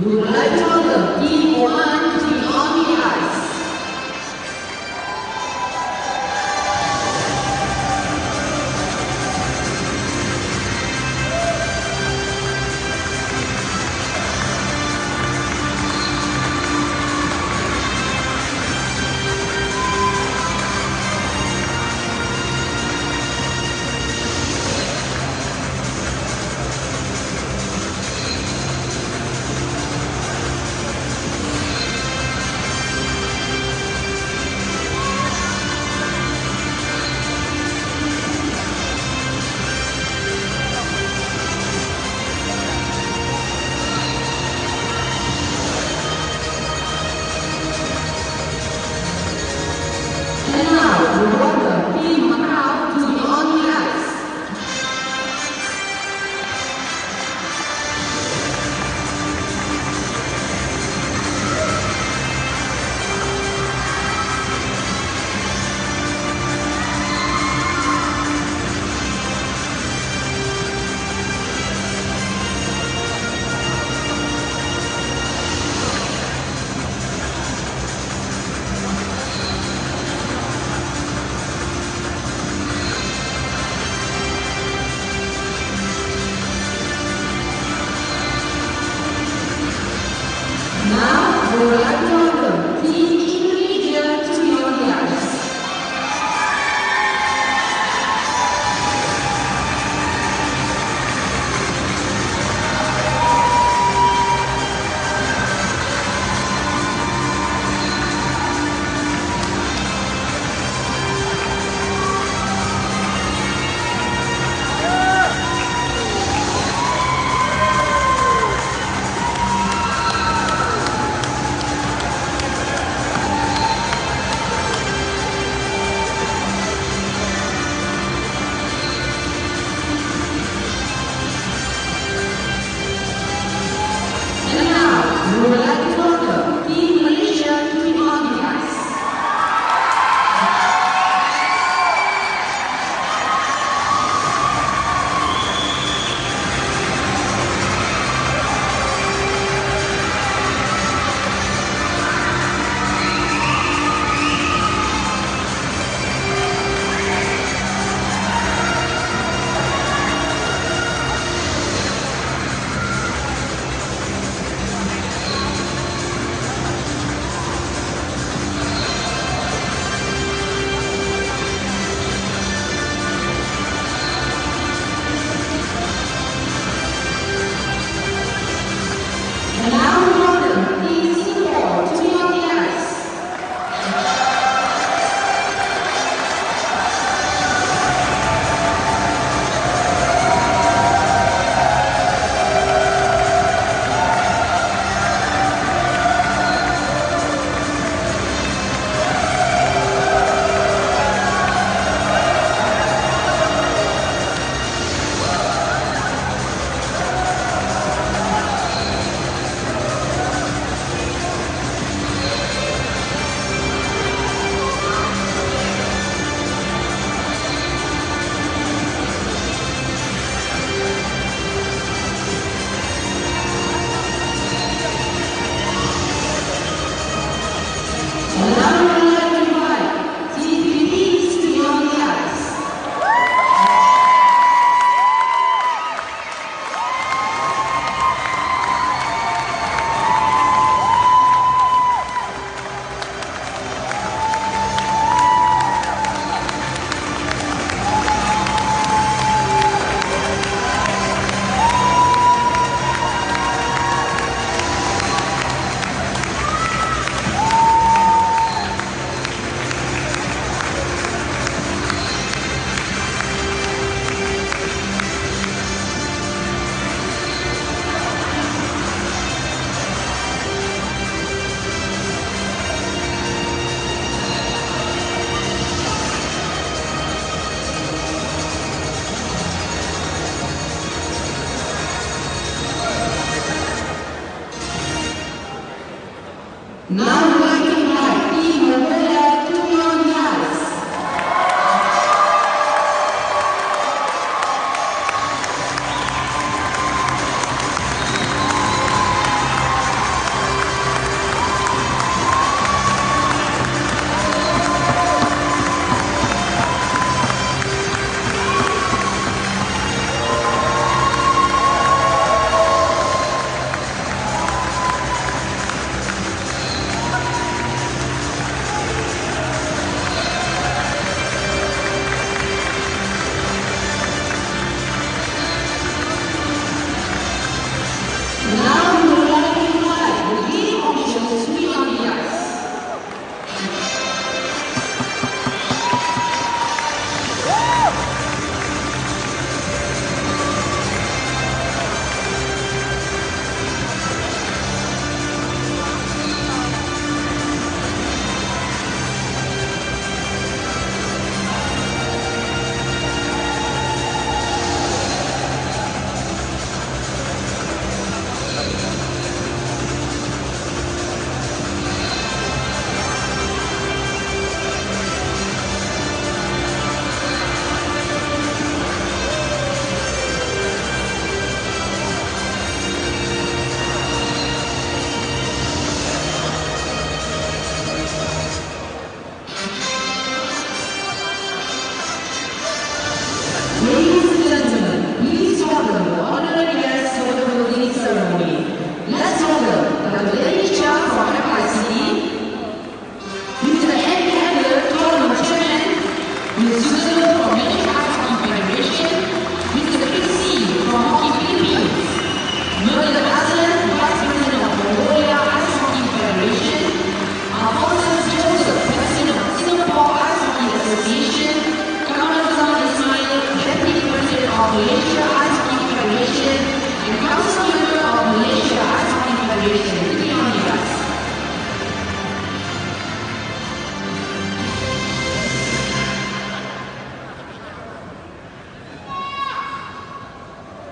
如来庄的第国安及阿米尔。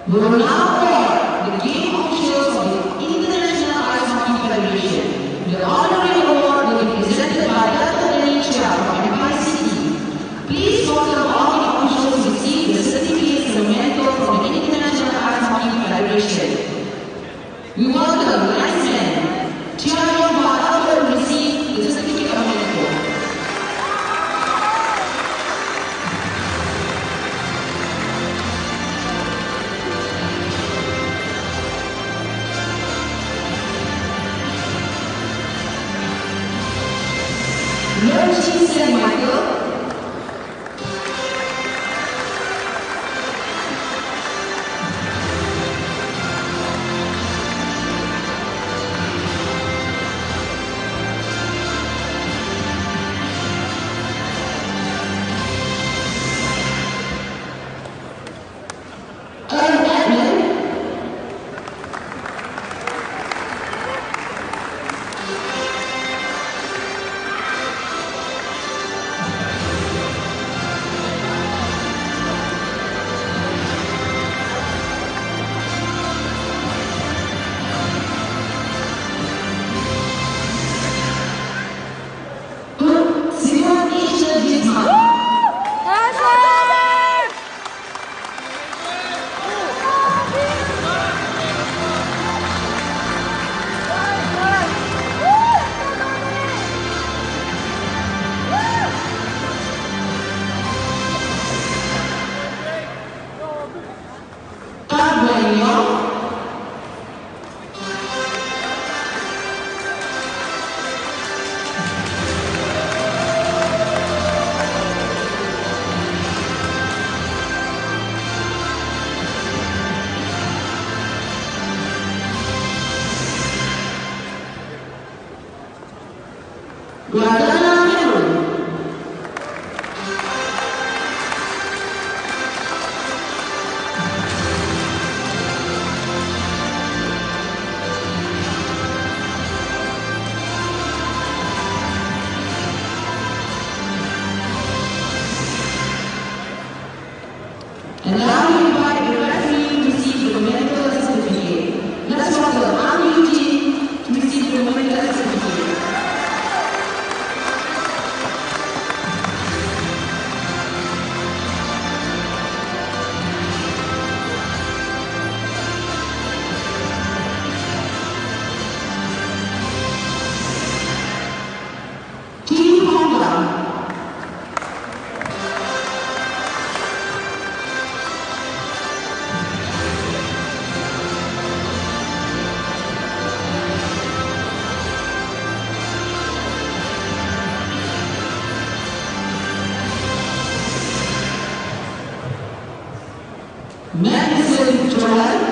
We will now award the game officials of the International Ice Hockey Federation. The honorary award will be presented by Dr. Denis Chia from Empire City. Please welcome all the officials who receive the certificates and memento from the International Ice Hockey Federation. We welcome linesman Chia Yong-hwa Alfred to receive the certificate of memento. Mercy St. Michael. Guadana Cameron. And now we invite the referee to receive the memento certificate. Let's welcome Ang Eugene to receive the memento certificate. Team Honda. Madison Joel.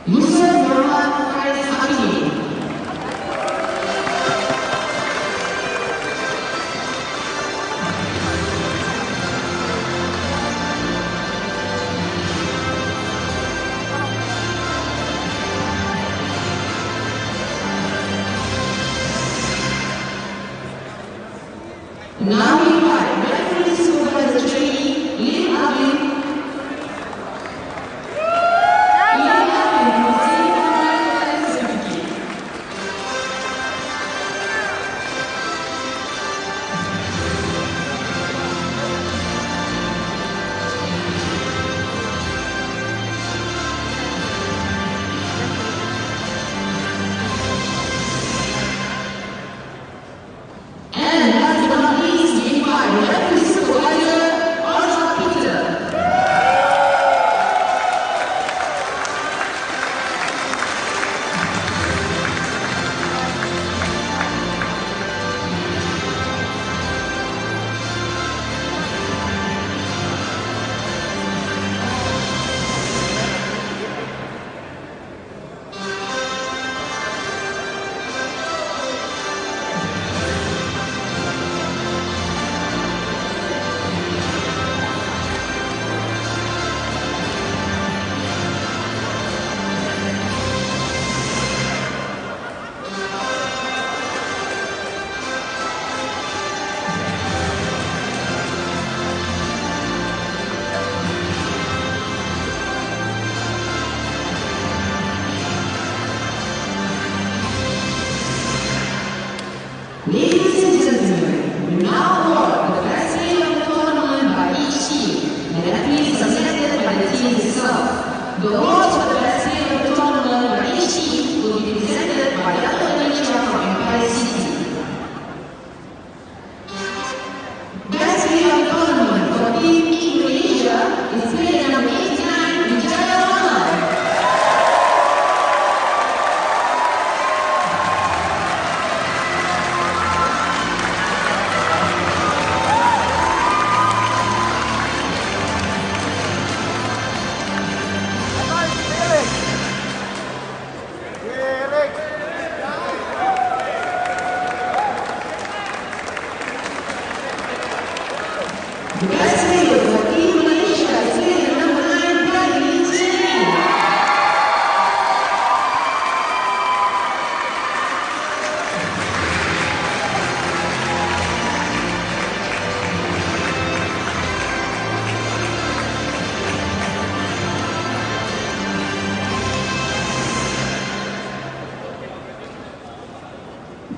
Yusuf Muhammad Faris Hakimi. Now we invite referee supervisor trainee Lim Alvin. Lim Alvin to receive the memento certificate. And last but not least, we invite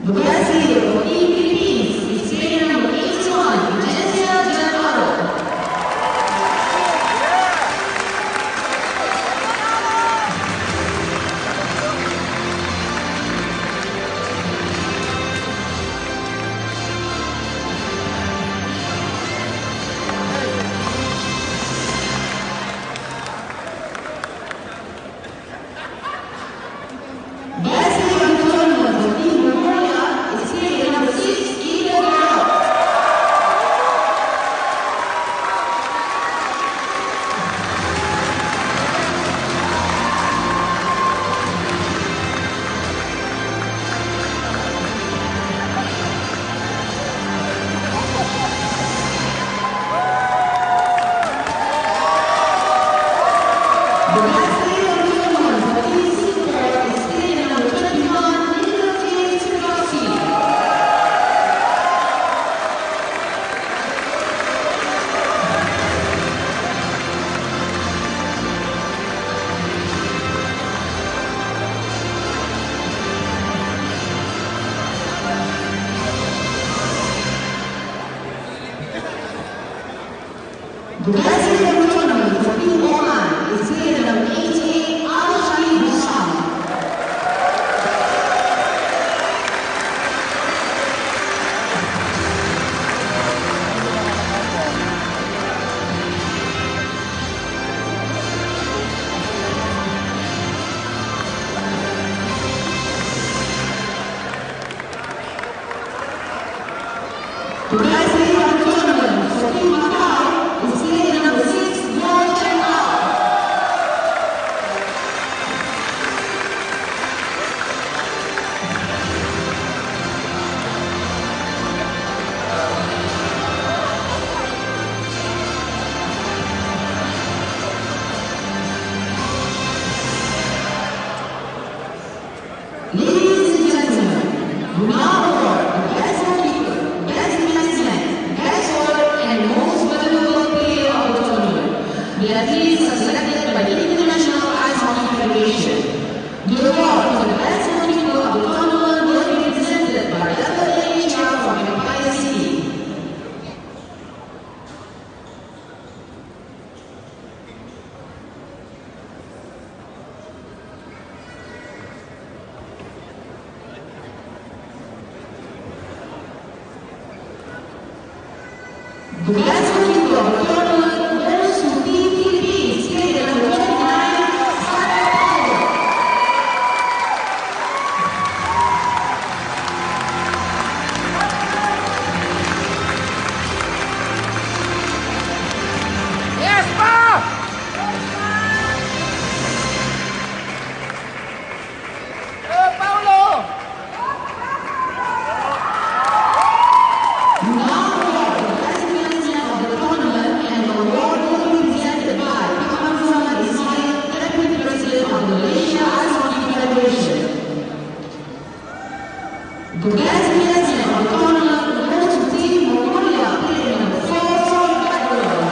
The best leader for Team Philippines is player number 81, Genesia Giancarlo. Best leader of the tournament for Team Mongolia is player number 6, Ida Garrett. The best player of the tournament for Team Singapore is player number 21, Linda J. Sikorsky. The best player of the tournament for Team Oman is player number 88, Al-Shahid Hussam. The best player of the tournament for Team Macau is player number 6, Yao Chen Hao. Ladies and gentlemen, we now award the best goalkeeper, best management, best scorer, and most valuable player of the tournament. The athletes are selected by the International Ice Hockey Federation. The award for the best goalkeeper of the tournament will be presented by Dr. NHL from Empire City. The best goalkeeper of the tournament goes to Team Philippines, player number 29, Sarah Paulo. Yes, Pa! Paulo! We now award the best management of the tournament, and the award will be presented by Kamran Ismail, Deputy President of the Malaysia Ice Hockey Federation. The best management of the tournament goes to Team Mongolia, player number 4, Son Bagwell.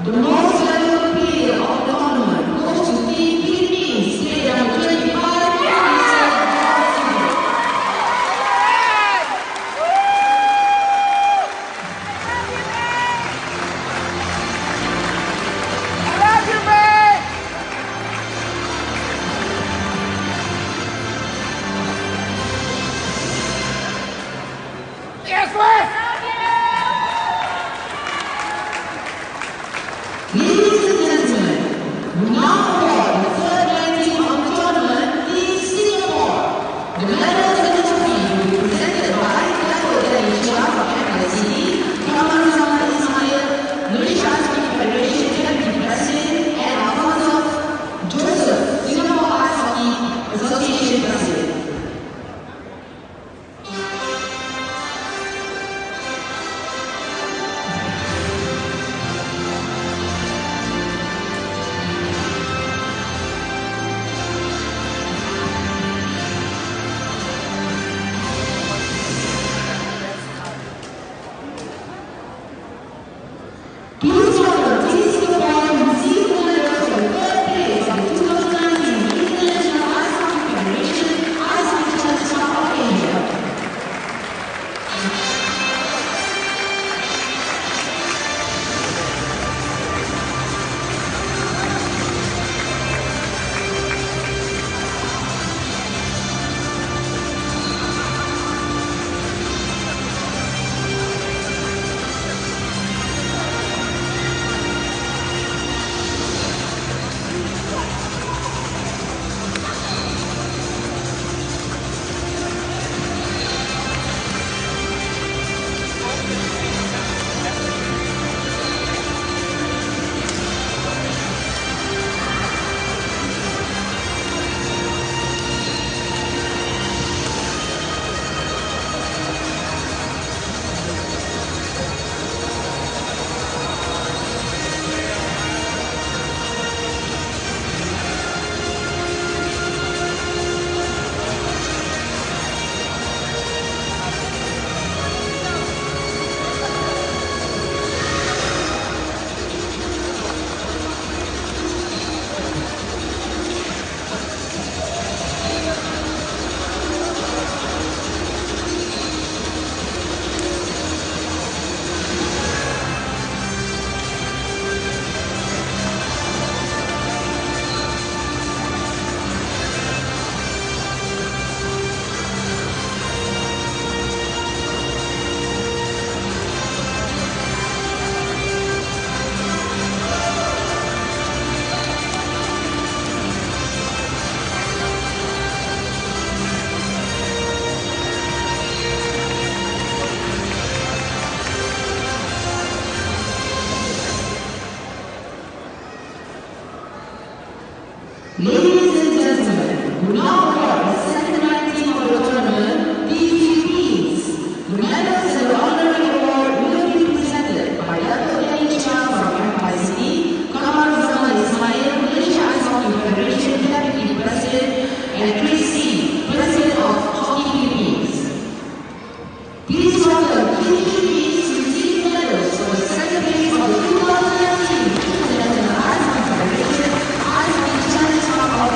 The most valuable player of the tournament goes to Team Philippines, player number 25, Yes, Wes! Ladies and gentlemen, we now award the third ranked team of the tournament, Team Singapore. The medals and the trophy will be presented by Dato' Daniel Chia from Capital City, Muhammad Zaman Ismail, Malaysia Ice Hockey Federation Deputy President, and Alfonso Joseph, Singapore Ice Hockey Association President. Please welcome Team Singapore to receive the medals for the third place of the 2019 International Ice Hockey Federation Ice Hockey Challenge Cup of Asia. Ladies and gentlemen, we now award the second ranked team of the tournament, the Philippines. The medals and the honorary award will be presented by Dato' Daniel Chia from Capital City, Muhammad Zaman Ismail, Malaysia Ice Hockey Federation Deputy President, and Chris C, President of Hockey Philippines. Please welcome Team Philippines to receive medals for the second place of the 2019 International Ice Hockey Federation Ice Hockey Challenge Cup of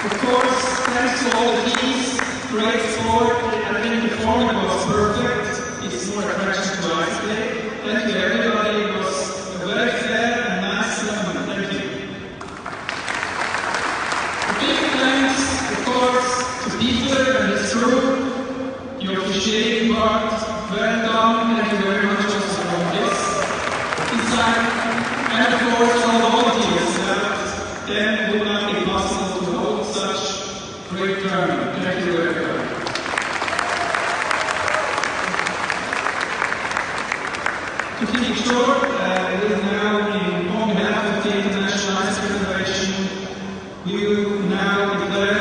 Of course, thanks to all the teams, great sport. I think the format was perfect. It's more attraction to ice play. Thank you everybody. It was a very fair and nice tournament. Thank you. A big thanks, of course, to Peter and his crew. The officiating part, well done. Thank you very much also for this. And of course, all the volunteers. Then it would not be possible to hold such great tournament. Thank you very much. To keep it short, it is now on behalf of the International Ice Federation, we will now declare